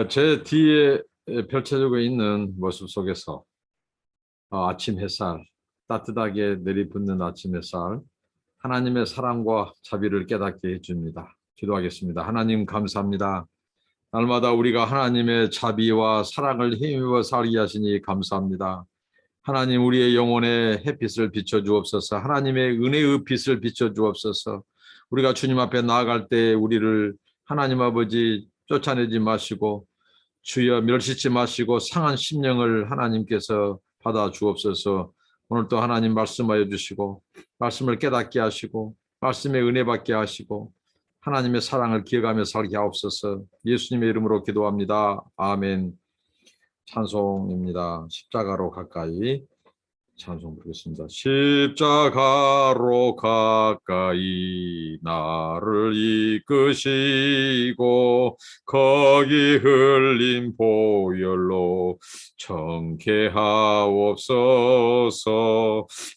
제 뒤에 펼쳐지고 있는 모습 속에서 아침 햇살, 따뜻하게 내리붙는 아침 햇살, 하나님의 사랑과 자비를 깨닫게 해줍니다. 기도하겠습니다. 하나님 감사합니다. 날마다 우리가 하나님의 자비와 사랑을 힘입어 살게 하시니 감사합니다. 하나님 우리의 영혼에 햇빛을 비춰주옵소서. 하나님의 은혜의 빛을 비춰주옵소서. 우리가 주님 앞에 나아갈 때 우리를 하나님 아버지 쫓아내지 마시고 주여 멸시치 마시고 상한 심령을 하나님께서 받아 주옵소서. 오늘 또 하나님 말씀하여 주시고 말씀을 깨닫게 하시고 말씀의 은혜 받게 하시고 하나님의 사랑을 기억하며 살게 하옵소서. 예수님의 이름으로 기도합니다. 아멘. 찬송입니다. 십자가로 가까이. 찬송 부르겠습니다. 십자가로 가까이 나를 이끄시고 거기 흘린 보혈로 정케하옵소서.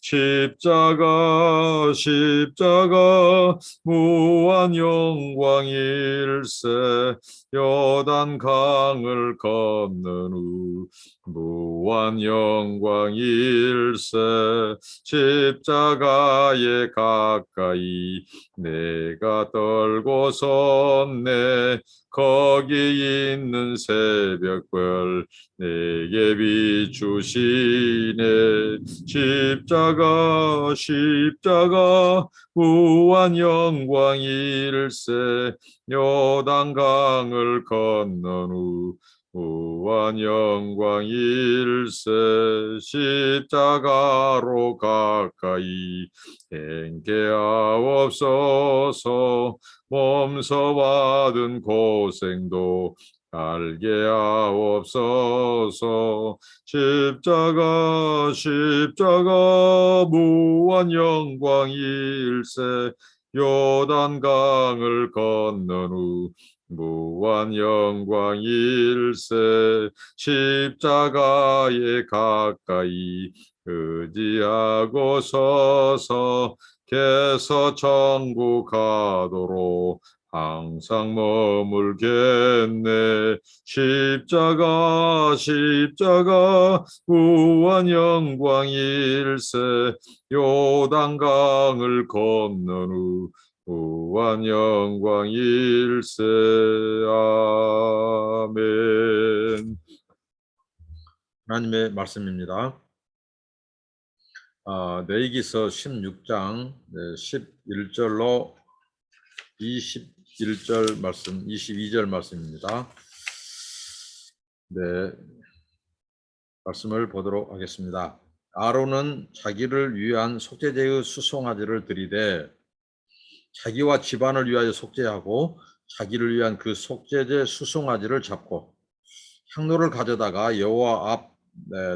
십자가 무한 영광일세. 요단강을 건넌 후 무한 영광일세. 십자가에 가까이 내가 떨고 섰네. 거기 있는 새벽별 내게 비추시네. 십자가 무한 영광일세. 요단강을 건넌 후 무한 영광일세. 십자가로 가까이 행케하옵소서. 몸서 받은 고생도 알게 하옵소서. 십자가 무한 영광일세. 요단강을 건넌 후 무한 영광일세. 십자가에 가까이 의지하고 서서 개서 천국 가도록 항상 머물겠네. 십자가 무한 영광일세. 요단강을 건넌 후 무한 영광일세. 아멘. 하나님의 말씀입니다. 레위기서 16장 11절로 21절 말씀, 22절 말씀입니다. 네, 말씀을 보도록 하겠습니다. 아론은 자기를 위한 속죄제의 수송아지를 드리되 자기와 집안을 위하여 속죄하고 자기를 위한 그 속죄제 수송아지를 잡고 향로를 가져다가 여호와 앞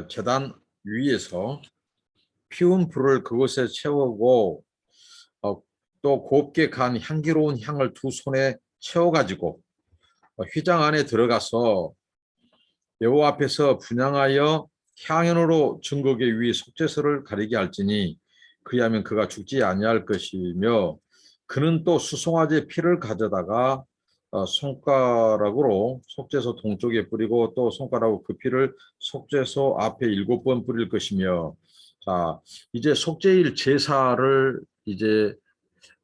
제단 위에서 피운 불을 그곳에 채우고 또 곱게 간 향기로운 향을 두 손에 채워가지고 휘장 안에 들어가서 여호와 앞에서 분향하여 향연으로 증거계 위 속죄소를 가리게 할지니 그리하면 그가 죽지 아니할 것이며 그는 또 수송아지의 피를 가져다가 손가락으로 속죄소 동쪽에 뿌리고 또 손가락으로 그 피를 속죄소 앞에 7번 뿌릴 것이며. 자, 이제 속죄일 제사를 이제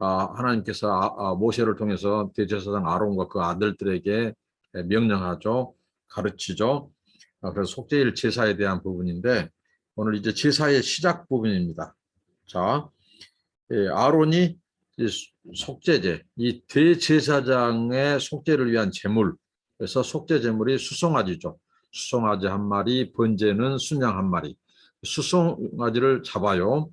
하나님께서 모세를 통해서 대제사장 아론과 그 아들들에게 명령하죠. 가르치죠. 그래서 속죄일 제사에 대한 부분인데 오늘 이제 제사의 시작 부분입니다. 자, 아론이 속죄제, 이 대제사장의 속죄를 위한 제물, 그래서 속죄 제물이 수송아지죠. 수송아지 한 마리, 번제는 순양 한 마리. 수송아지를 잡아요.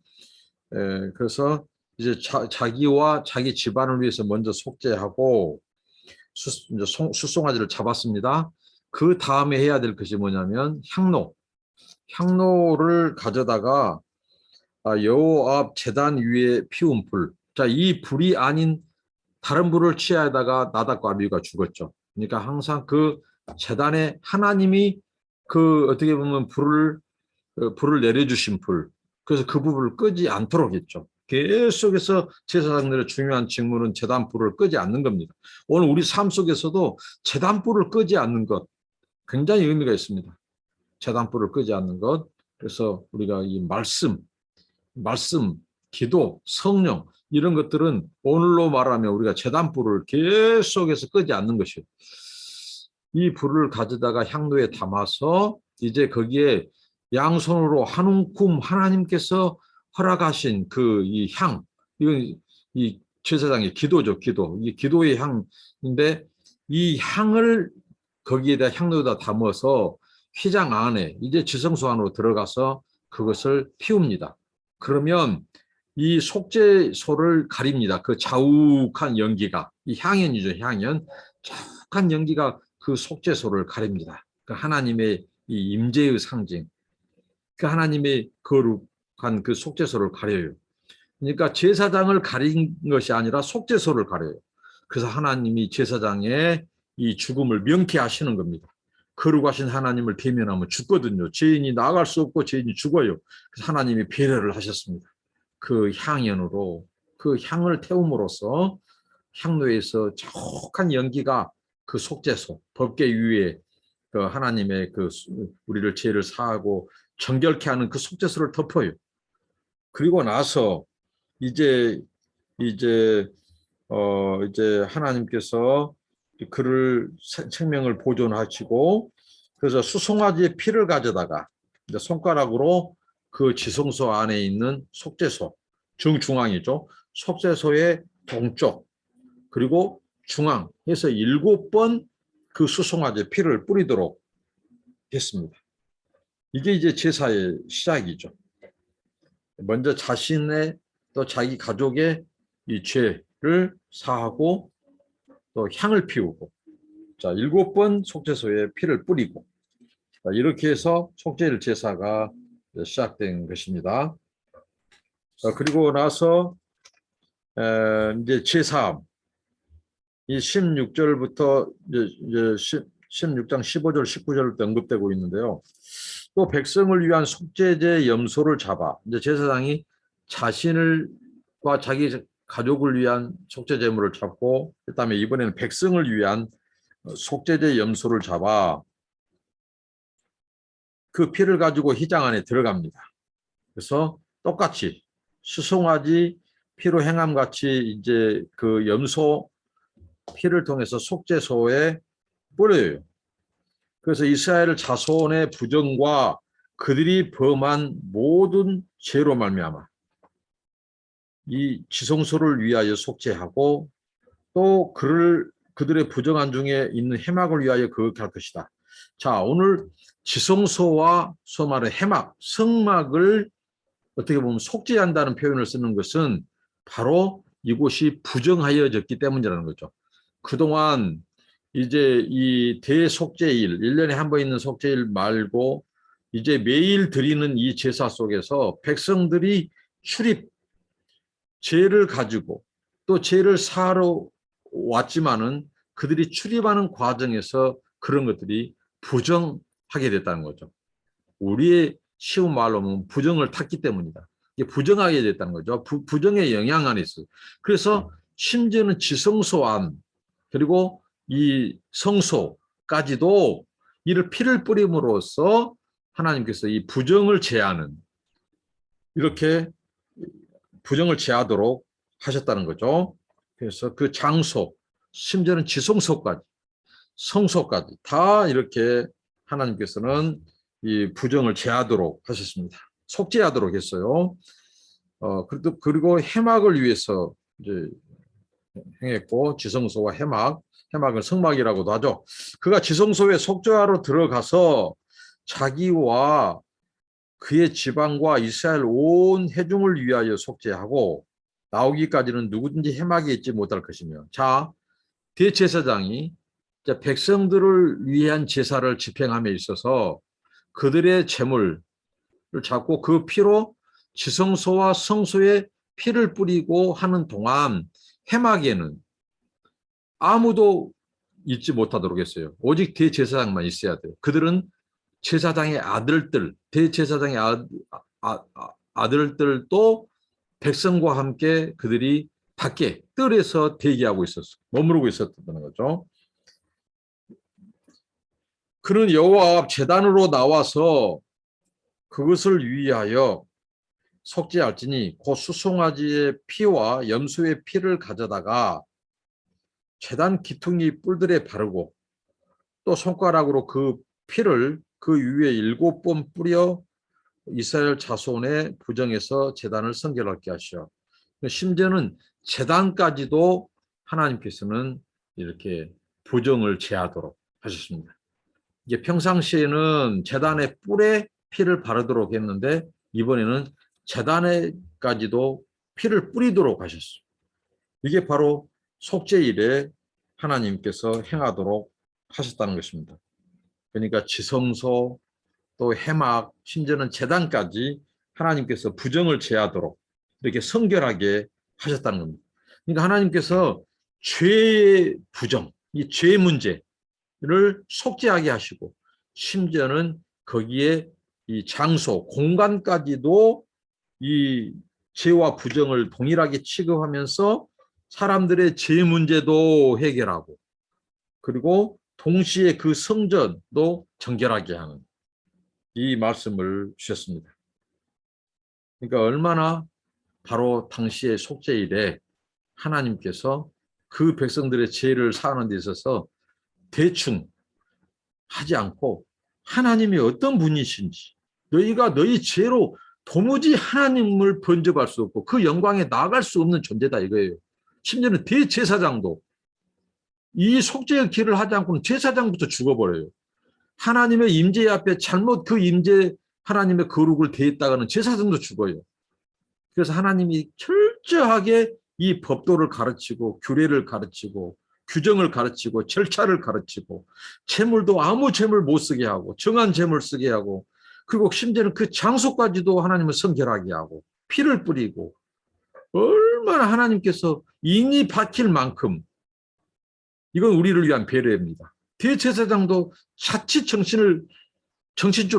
그래서 이제 자기와 자기 집안을 위해서 먼저 속죄하고 수송아지를 잡았습니다. 그 다음에 해야 될 것이 뭐냐면 향로를 가져다가 여호와 앞 제단 위에 피운 불. 자, 이 불이 아닌 다른 불을 취하다가 나답과 아비후가 죽었죠. 그러니까 항상 그 제단에 하나님이 그 어떻게 보면 불을 내려주신 불. 그래서 그 불을 끄지 않도록 했죠. 계속해서 제사장들의 중요한 직무는 제단불을 끄지 않는 겁니다. 오늘 우리 삶 속에서도 제단불을 끄지 않는 것 굉장히 의미가 있습니다. 제단불을 끄지 않는 것. 그래서 우리가 이 말씀, 기도, 성령 이런 것들은 오늘로 말하면 우리가 제단불을 계속해서 끄지 않는 것이에요. 이 불을 가져다가 향로에 담아서 이제 거기에 양손으로 한 움큼 하나님께서 허락하신 그 이 향, 이건 이 제사장의 기도죠, 기도. 이 기도의 향인데 이 향을 거기에다 향로에다 담아서 휘장 안에 이제 지성소 안으로 들어가서 그것을 피웁니다. 그러면 이 속죄소를 가립니다. 그 자욱한 연기가, 이 향연이죠, 향연. 자욱한 연기가 그 속죄소를 가립니다. 그 하나님의 이 임재의 상징, 그 하나님의 거룩한 그 속죄소를 가려요. 그러니까 제사장을 가린 것이 아니라 속죄소를 가려요. 그래서 하나님이 제사장의 이 죽음을 명쾌하시는 겁니다. 거룩하신 하나님을 대면하면 죽거든요. 죄인이 나아갈 수 없고 죄인이 죽어요. 그래서 하나님이 배려를 하셨습니다. 그 향연으로 그 향을 태움으로써 향로에서 자욱한 연기가 그 속죄소, 법궤 위에 그 하나님의 그 우리를 죄를 사하고 정결케 하는 그 속죄소를 덮어요. 그리고 나서 이제 하나님께서 그를 생명을 보존하시고 그래서 수송아지의 피를 가져다가 손가락으로 그 지성소 안에 있는 속죄소, 중앙이죠. 속죄소의 동쪽 그리고 중앙 해서 7번 그 수송아지의 피를 뿌리도록 했습니다. 이게 이제 제사의 시작이죠. 먼저 자신의 또 자기 가족의 이 죄를 사하고 또 향을 피우고 자 7번 속죄소에 피를 뿌리고 자, 이렇게 해서 속죄일 제사가 시작된 것입니다. 그리고 나서 이제 제사함 이 16절부터 이제 16장 15절 19절 언급되고 있는데요. 또 백성을 위한 속죄제 염소를 잡아 이제 제사장이 자신과 자기 가족을 위한 속죄 제물을 잡고 그다음에 이번에는 백성을 위한 속죄제 염소를 잡아 그 피를 가지고 휘장 안에 들어갑니다. 그래서 똑같이 수송아지 피로 행함같이 이제 그 염소 피를 통해서 속죄소에 뿌려요. 그래서 이스라엘 자손의 부정과 그들이 범한 모든 죄로 말미암아 이 지성소를 위하여 속죄하고 또 그들의 부정한 중에 있는 해막을 위하여 거룩할 것이다. 자, 오늘 지성소와 소말의 해막, 성막을 어떻게 보면 속죄한다는 표현을 쓰는 것은 바로 이곳이 부정하여졌기 때문이라는 거죠. 그동안 이제 이 대속죄일, 1년에 한 번 있는 속죄일 말고 이제 매일 드리는 이 제사 속에서 백성들이 죄를 가지고 또 죄를 사하러 왔지만은 그들이 출입하는 과정에서 그런 것들이 부정하게 됐다는 거죠. 우리의 쉬운 말로 하면 부정을 탔기 때문이다. 이게 부정하게 됐다는 거죠. 부정의 영향 안에 있어요. 그래서 심지어는 지성소 안 그리고 이 성소까지도 이를 피를 뿌림으로써 하나님께서 이 부정을 제하는 이렇게 부정을 제하도록 하셨다는 거죠. 그래서 그 장소, 심지어는 지성소까지, 성소까지 다 이렇게 하나님께서는 이 부정을 제하도록 하셨습니다. 속죄하도록 했어요. 그리고 해막을 위해서 이제 행했고 지성소와 해막을 성막이라고도 하죠. 그가 지성소에 속죄하러 들어가서 자기와 그의 지방과 이스라엘 온 회중을 위하여 속죄하고 나오기까지는 누구든지 해막에 있지 못할 것이며 자 대제사장이 백성들을 위한 제사를 집행함에 있어서 그들의 제물을 잡고 그 피로 지성소와 성소에 피를 뿌리고 하는 동안 해막에는 아무도 있지 못하도록 했어요. 오직 대제사장만 있어야 돼요. 그들은 제사장의 아들들, 대제사장의 아들들도 백성과 함께 그들이 밖에 뜰에서 대기하고 있었어. 머무르고 있었다는 거죠. 그는 여호와 앞 제단으로 나와서 그것을 위하여 속죄할지니 곧 수송아지의 피와 염소의 피를 가져다가 제단 기퉁이 뿔들에 바르고 또 손가락으로 그 피를 그 위에 7번 뿌려 이스라엘 자손의 부정에서 제단을 성결하게 하시오. 심지어는 제단까지도 하나님께서는 이렇게 부정을 제하도록 하셨습니다. 이게 평상시에는 제단의 뿔에 피를 바르도록 했는데 이번에는 제단에까지도 피를 뿌리도록 하셨어요. 이게 바로 속죄일에 하나님께서 행하도록 하셨다는 것입니다. 그러니까 지성소 또 해막 심지어는 제단까지 하나님께서 부정을 제하도록 이렇게 성결하게 하셨다는 겁니다. 그러니까 하나님께서 죄의 부정, 이 죄 문제를 속죄하게 하시고 심지어는 거기에 이 장소, 공간까지도 이 죄와 부정을 동일하게 취급하면서 사람들의 죄 문제도 해결하고 그리고 동시에 그 성전도 정결하게 하는 이 말씀을 주셨습니다. 그러니까 얼마나 바로 당시의 속죄일에 하나님께서 그 백성들의 죄를 사하는 데 있어서 대충 하지 않고 하나님이 어떤 분이신지 너희가 너희 죄로 도무지 하나님을 번접할 수 없고 그 영광에 나아갈 수 없는 존재다 이거예요. 심지어는 대제사장도 이 속죄의 길을 하지 않고는 제사장부터 죽어버려요. 하나님의 임재 앞에 잘못 그 임재 하나님의 거룩을 대했다가는 제사장도 죽어요. 그래서 하나님이 철저하게 이 법도를 가르치고 규례를 가르치고 규정을 가르치고 절차를 가르치고 재물도 아무 재물 못 쓰게 하고 정한 재물 쓰게 하고 그리고 심지어는 그 장소까지도 하나님을 성결하게 하고 피를 뿌리고 얼마나 하나님께서 인이 박힐 만큼 이건 우리를 위한 배려입니다. 대제사장도 자칫 정신줄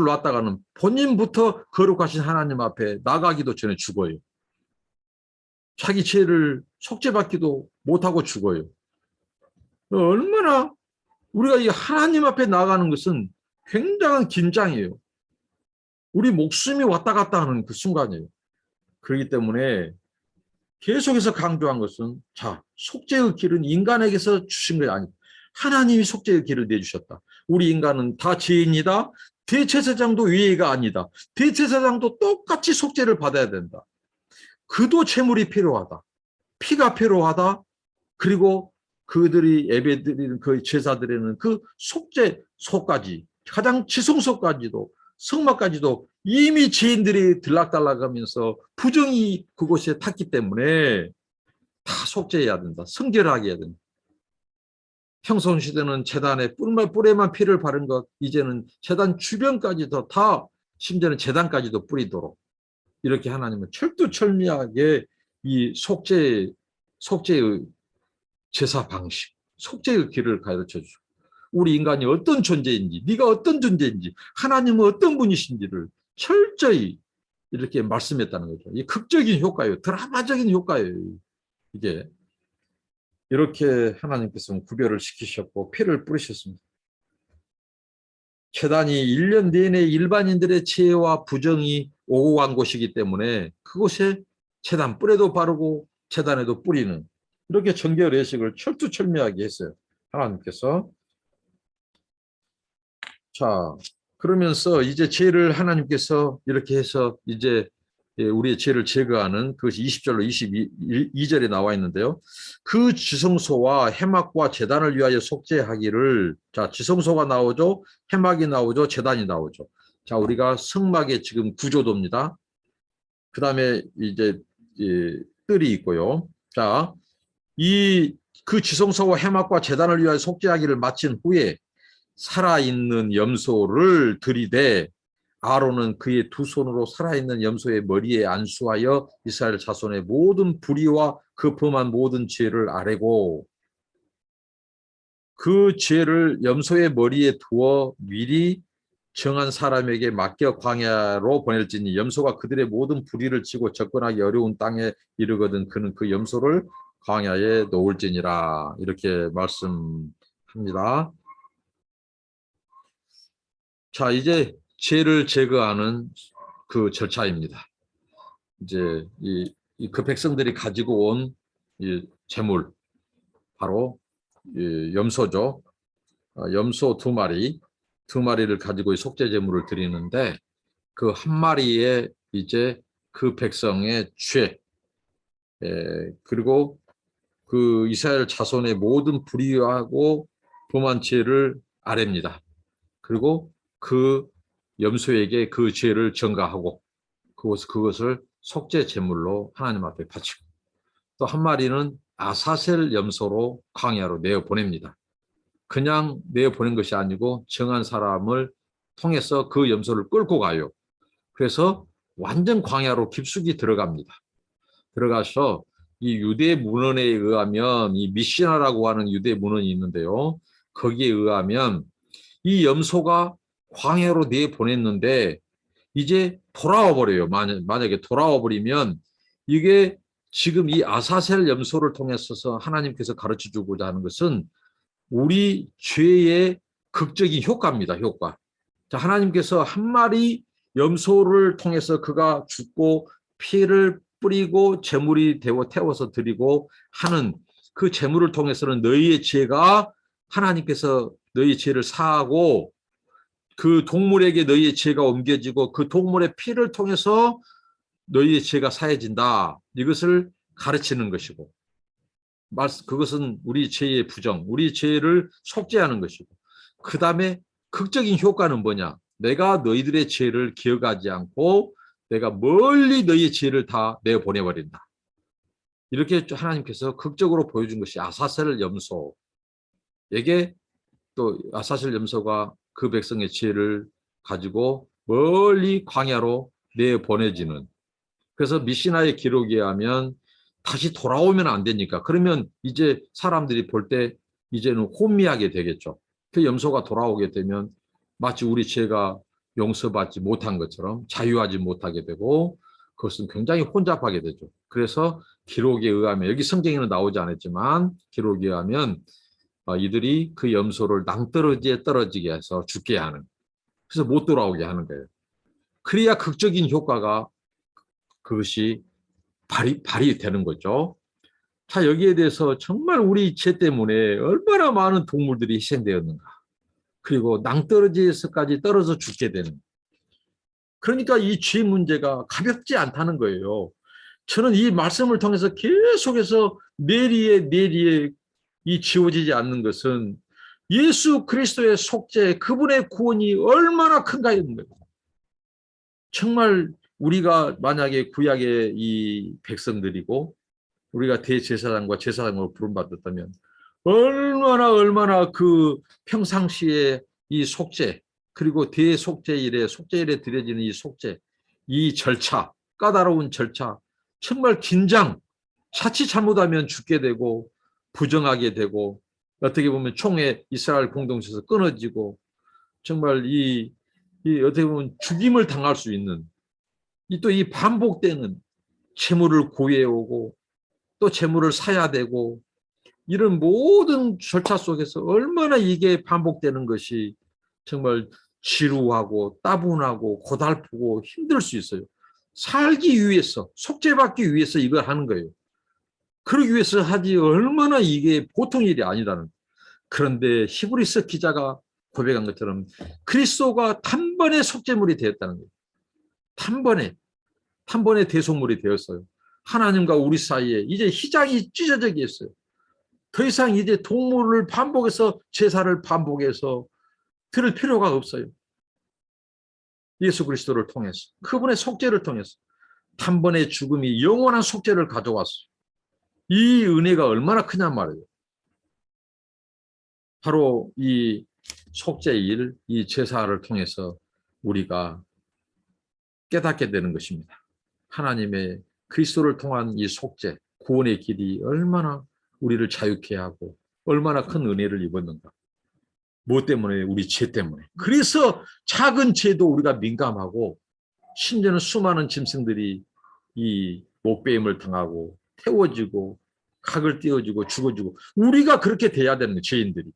놨다가는 본인부터 거룩하신 하나님 앞에 나가기도 전에 죽어요. 자기 죄를 속죄받기도 못하고 죽어요. 얼마나 우리가 이 하나님 앞에 나가는 것은 굉장한 긴장이에요. 우리 목숨이 왔다 갔다 하는 그 순간이에요. 그렇기 때문에 계속해서 강조한 것은 자, 속죄의 길은 인간에게서 주신 게 아니다. 하나님이 속죄의 길을 내주셨다. 우리 인간은 다 죄인이다. 대제사장도 위의가 아니다. 대제사장도 똑같이 속죄를 받아야 된다. 그도 제물이 필요하다. 피가 필요하다. 그리고 그들이 예배드리는 그 제사드리는 그 속죄소까지 가장 지성소까지도 성막까지도 이미 죄인들이 들락달락하면서 부정이 그곳에 탔기 때문에 다 속죄해야 된다. 성결하게 해야 된다. 형성시대는 제단에 뿔에만 피를 바른 것 이제는 제단 주변까지도 다 심지어는 제단까지도 뿌리도록 이렇게 하나님은 철두철미하게 이 속죄의 제사 방식, 속죄의 길을 가르쳐 주고 우리 인간이 어떤 존재인지 네가 어떤 존재인지 하나님은 어떤 분이신지를 철저히 이렇게 말씀했다는 거죠. 이 극적인 효과예요. 드라마적인 효과예요. 이게 이렇게 하나님께서는 구별을 시키셨고 피를 뿌리셨습니다. 제단이 1년 내내 일반인들의 죄와 부정이 오고 간 곳이기 때문에 그곳에 제단 뿔에도 바르고 제단에도 뿌리는 이렇게 정결 예식을 철두철미하게 했어요. 하나님께서. 자, 그러면서 이제 죄를 하나님께서 이렇게 해서 이제 우리의 죄를 제거하는 그것이 20절로 22절에 나와 있는데요. 그 지성소와 해막과 제단을 위하여 속죄하기를 자, 지성소가 나오죠. 해막이 나오죠. 제단이 나오죠. 자, 우리가 성막의 지금 구조도입니다. 그 다음에 이제 뜰이 있고요. 자, 그 지성소와 해막과 제단을 위하여 속죄하기를 마친 후에 살아있는 염소를 들이대 아론은 그의 두 손으로 살아있는 염소의 머리에 안수하여 이스라엘 자손의 모든 불의와 그 범한 모든 죄를 아뢰고 그 죄를 염소의 머리에 두어 미리 정한 사람에게 맡겨 광야로 보낼지니 염소가 그들의 모든 부리를 치고 접근하기 어려운 땅에 이르거든 그는 그 염소를 광야에 놓을지니라. 이렇게 말씀합니다. 자, 이제 죄를 제거하는 그 절차입니다. 이제 그 백성들이 가지고 온 이 재물, 바로 이 염소죠. 염소 두 마리를 가지고 이 속죄 제물을 드리는데 그 한 마리에 이제 그 백성의 죄, 그리고 그 이스라엘 자손의 모든 불의하고 범한 죄를 아랩니다. 그리고 그 염소에게 그 죄를 전가하고 그것을 속죄 제물로 하나님 앞에 바치고 또 한 마리는 아사셀 염소로 광야로 내어 보냅니다. 그냥 내어 보낸 것이 아니고 정한 사람을 통해서 그 염소를 끌고 가요. 그래서 완전 광야로 깊숙이 들어갑니다. 들어가서 이 유대 문헌에 의하면 이 미시나라고 하는 유대 문헌이 있는데요. 거기에 의하면 이 염소가 광야로 내보냈는데 이제 돌아와 버려요. 만약에 돌아와 버리면 이게 지금 이 아사셀 염소를 통해서 하나님께서 가르쳐 주고자 하는 것은 우리 죄의 극적인 효과입니다. 효과. 자, 하나님께서 한 마리 염소를 통해서 그가 죽고 피를 뿌리고 제물이 되어 태워서 드리고 하는 그 제물을 통해서는 너희의 죄가 하나님께서 너희 죄를 사하고 그 동물에게 너희의 죄가 옮겨지고 그 동물의 피를 통해서 너희의 죄가 사해진다. 이것을 가르치는 것이고 그것은 우리 죄의 부정, 우리 죄를 속죄하는 것이고 그 다음에 극적인 효과는 뭐냐? 내가 너희들의 죄를 기억하지 않고 내가 멀리 너희의 죄를 다 내보내버린다. 이렇게 하나님께서 극적으로 보여준 것이 아사셀 염소에게 또 아사셀 염소가 그 백성의 죄를 가지고 멀리 광야로 내보내지는 그래서 미시나의 기록에 하면 다시 돌아오면 안 되니까 그러면 이제 사람들이 볼 때 이제는 혼미하게 되겠죠. 그 염소가 돌아오게 되면 마치 우리 죄가 용서받지 못한 것처럼 자유하지 못하게 되고 그것은 굉장히 혼잡하게 되죠. 그래서 기록에 의하면 여기 성경에는 나오지 않았지만 기록에 의하면 이들이 그 염소를 낭떠러지에 떨어지게 해서 죽게 하는 그래서 못 돌아오게 하는 거예요. 그래야 극적인 효과가 그것이 발휘되는 거죠. 자, 여기에 대해서 정말 우리 죄 때문에 얼마나 많은 동물들이 희생되었는가. 그리고 낭떠러지에서까지 떨어져 죽게 되는. 그러니까 이 죄 문제가 가볍지 않다는 거예요. 저는 이 말씀을 통해서 계속해서 내리에 이 지워지지 않는 것은 예수 그리스도의 속죄, 그분의 구원이 얼마나 큰가 있는 거예요. 정말 우리가 만약에 구약의 이 백성들이고 우리가 대제사장과 제사장으로 부름받았다면 얼마나 그 평상시에 이 속죄 그리고 대속죄일에 속죄일에 드려지는 이 속죄 이 절차 까다로운 절차 정말 긴장 자칫 잘못하면 죽게 되고 부정하게 되고 어떻게 보면 총에 이스라엘 공동체에서 끊어지고 정말 이 어떻게 보면 죽임을 당할 수 있는 또 이 반복되는 채무를 고해오고 또 재물을 사야 되고 이런 모든 절차 속에서 얼마나 이게 반복되는 것이 정말 지루하고 따분하고 고달프고 힘들 수 있어요. 살기 위해서 속죄받기 위해서 이걸 하는 거예요. 그러기 위해서 하지 얼마나 이게 보통 일이 아니라는. 그런데 히브리서 기자가 고백한 것처럼 그리스도가 단번에 속죄물이 되었다는 거예요. 단번에 대속물이 되었어요. 하나님과 우리 사이에 이제 휘장이 찢어져 있어요. 더 이상 이제 동물을 반복해서 제사를 반복해서 들을 필요가 없어요. 예수 그리스도를 통해서 그분의 속죄를 통해서 단번의 죽음이 영원한 속죄를 가져왔어요. 이 은혜가 얼마나 크냐 말이에요. 바로 이 속죄일, 이 제사를 통해서 우리가 깨닫게 되는 것입니다. 하나님의 그리스도를 통한 이 속죄, 구원의 길이 얼마나 우리를 자유케 하고 얼마나 큰 은혜를 입었는가. 뭐 때문에? 우리 죄 때문에. 그래서 작은 죄도 우리가 민감하고 심지어는 수많은 짐승들이 이 목베임을 당하고 태워지고 각을 띄워지고 죽어지고 우리가 그렇게 돼야 되는 거예요. 죄인들이.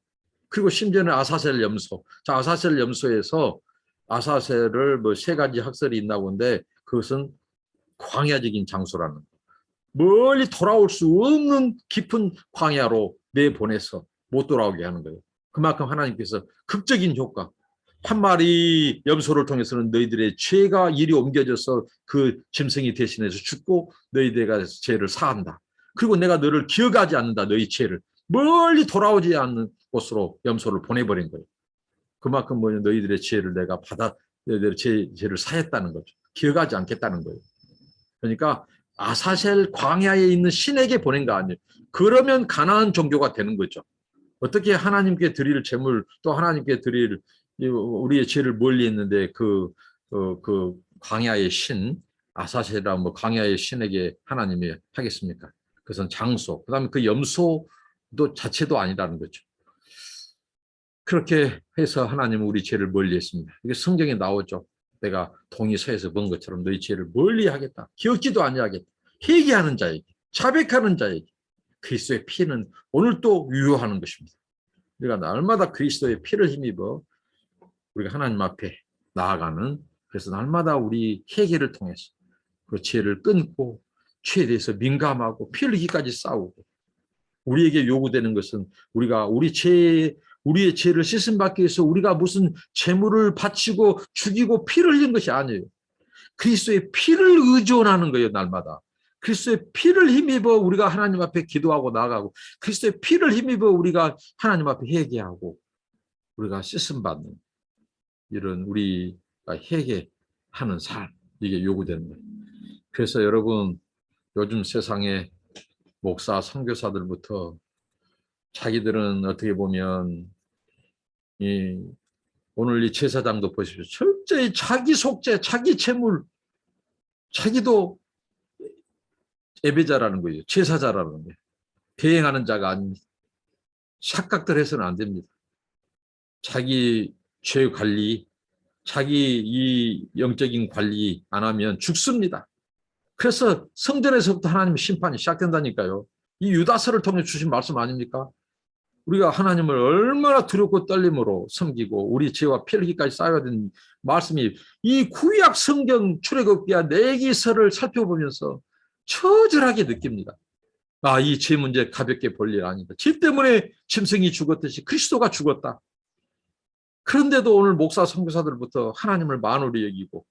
그리고 심지어는 아사셀 염소. 자, 아사셀 염소에서 아사셀을 뭐 세 가지 학설이 있나 본데 그것은 광야적인 장소라는 거. 멀리 돌아올 수 없는 깊은 광야로 내보내서 못 돌아오게 하는 거예요. 그만큼 하나님께서 극적인 효과. 한 마리 염소를 통해서는 너희들의 죄가 이리 옮겨져서 그 짐승이 대신해서 죽고 너희들가 죄를 사한다. 그리고 내가 너를 기억하지 않는다. 너희 죄를. 멀리 돌아오지 않는 곳으로 염소를 보내버린 거예요. 그만큼 뭐냐 너희들의 죄를 내가 너희들의 죄를 사했다는 거죠. 기억하지 않겠다는 거예요. 그러니까 아사셀 광야에 있는 신에게 보낸 거 아니에요. 그러면 가나안 종교가 되는 거죠. 어떻게 하나님께 드릴 제물 또 하나님께 드릴 우리의 죄를 멀리 했는데 그 광야의 신 아사셀이라 뭐 광야의 신에게 하나님이 하겠습니까? 그것은 장소. 그다음에 그 염소도 자체도 아니라는 거죠. 그렇게 해서 하나님은 우리 죄를 멀리했습니다. 이게 성경에 나오죠. 내가 동이 서에서 본 것처럼 너희 죄를 멀리하겠다. 기억지도 아니하겠다. 회개하는 자에게, 자백하는 자에게 그리스도의 피는 오늘 또 유효하는 것입니다. 우리가 날마다 그리스도의 피를 힘입어 우리가 하나님 앞에 나아가는 그래서 날마다 우리 회개를 통해서 그 죄를 끊고 죄에 대해서 민감하고 피 흘리기까지 싸우고 우리에게 요구되는 것은 우리의 죄를 씻음받기 위해서 우리가 무슨 제물을 바치고 죽이고 피를 흘린 것이 아니에요. 그리스도의 피를 의존하는 거예요. 날마다. 그리스도의 피를 힘입어 우리가 하나님 앞에 기도하고 나아가고 그리스도의 피를 힘입어 우리가 하나님 앞에 회개하고 우리가 씻음받는 이런 우리가 회개하는 삶 이게 요구되는 거예요. 그래서 여러분 요즘 세상에 목사, 선교사들부터 자기들은 어떻게 보면 오늘 이 제사장도 보십시오. 철저히 자기 속죄, 자기 재물, 자기도 예배자라는 거예요. 제사자라는 거예요. 대행하는 자가 아닙니다. 착각들 해서는 안 됩니다. 자기 죄 관리, 자기 이 영적인 관리 안 하면 죽습니다. 그래서 성전에서부터 하나님의 심판이 시작된다니까요. 이 유다서를 통해 주신 말씀 아닙니까? 우리가 하나님을 얼마나 두렵고 떨림으로 섬기고 우리 죄와 피 흘리기까지 쌓여야 되는 말씀이 이 구약 성경 출애굽기와 레위기서를 살펴보면서 처절하게 느낍니다. 아, 이 죄 문제 가볍게 볼 일 아니다. 죄 때문에 짐승이 죽었듯이 그리스도가 죽었다. 그런데도 오늘 목사 선교사들부터 하나님을 만홀히 여기고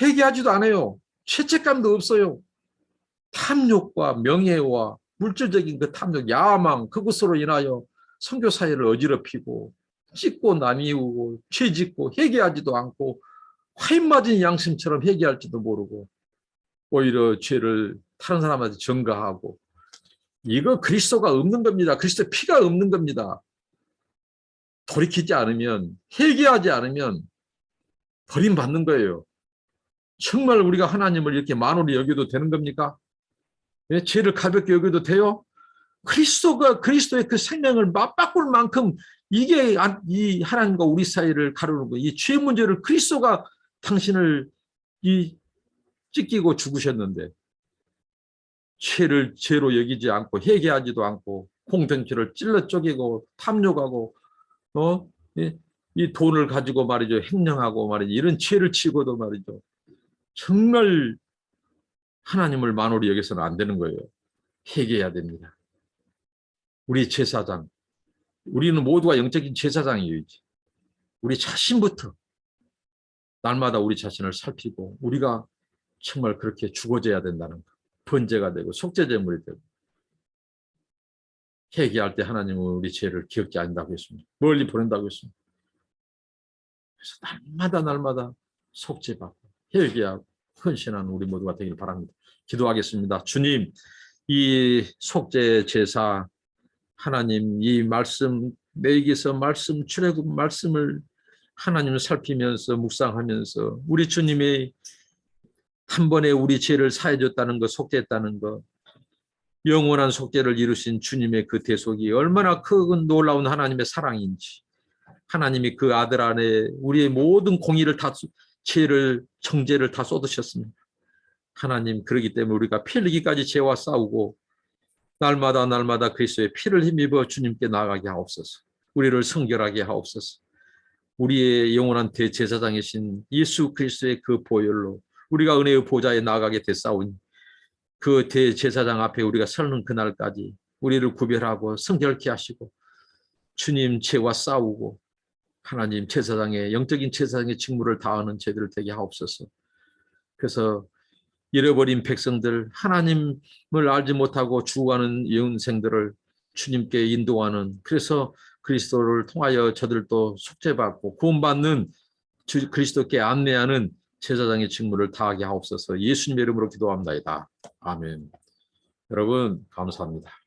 회개하지도 않아요. 죄책감도 없어요. 탐욕과 명예와 물질적인 그 탐욕, 야망 그것으로 인하여 선교 사회를 어지럽히고 찢고 나미우고 죄짓고 회개하지도 않고 화인 맞은 양심처럼 회개할지도 모르고 오히려 죄를 다른 사람한테 전가하고 이거 그리스도가 없는 겁니다. 그리스도의 피가 없는 겁니다. 돌이키지 않으면 회개하지 않으면 버림받는 거예요. 정말 우리가 하나님을 이렇게 만홀히 여겨도 되는 겁니까? 예, 죄를 가볍게 여겨도 돼요? 그리스도의 그 생명을 맞바꿀 만큼 이게 이 하나님과 우리 사이를 가르는 거, 이 죄 문제를 그리스도가 당신을 찢기고 죽으셨는데 죄를 죄로 여기지 않고 회개하지도 않고 공동체를 찔러 쪼개고 탐욕하고 이 돈을 가지고 말이죠 횡령하고 말이죠 이런 죄를 치고도 말이죠 정말 하나님을 만홀히 여기서는 안 되는 거예요. 회개해야 됩니다. 우리 제사장, 우리는 모두가 영적인 제사장이에요. 우리 자신부터 날마다 우리 자신을 살피고 우리가 정말 그렇게 죽어져야 된다는 거. 번제가 되고 속죄제물이 되고 회개할 때 하나님은 우리 죄를 기억지 않는다고 했습니다. 멀리 보낸다고 했습니다. 그래서 날마다 속죄받고 회개하고 헌신하는 우리 모두가 되길 바랍니다. 기도하겠습니다. 주님, 이 속죄 제사 하나님 이 말씀 레위기서 말씀 출애굽 말씀을 하나님을 살피면서 묵상하면서 우리 주님이 한 번에 우리 죄를 사해줬다는 것 속죄했다는 것 영원한 속죄를 이루신 주님의 그 대속이 얼마나 큰 놀라운 하나님의 사랑인지 하나님이 그 아들 안에 우리의 모든 공의를 다 죄를 정죄를 다 쏟으셨습니다. 하나님 그러기 때문에 우리가 피 흘리기까지 죄와 싸우고 날마다 그리스도의 피를 힘입어 주님께 나아가게 하옵소서. 우리를 성결하게 하옵소서. 우리의 영원한 대제사장이신 예수 그리스도의 그 보혈로 우리가 은혜의 보좌에 나아가게 됐사오니 그 대제사장 앞에 우리가 서는 그날까지 우리를 구별하고 성결케 하시고 주님 죄와 싸우고 하나님 제사장의 영적인 제사장의 직무를 다하는 제들을 되게 하옵소서. 그래서 잃어버린 백성들, 하나님을 알지 못하고 죽어가는 영생들을 주님께 인도하는, 그래서 그리스도를 통하여 저들도 속죄받고 구원받는 그리스도께 안내하는 제사장의 직무를 다하게 하옵소서. 예수님의 이름으로 기도합니다. 아멘. 여러분 감사합니다.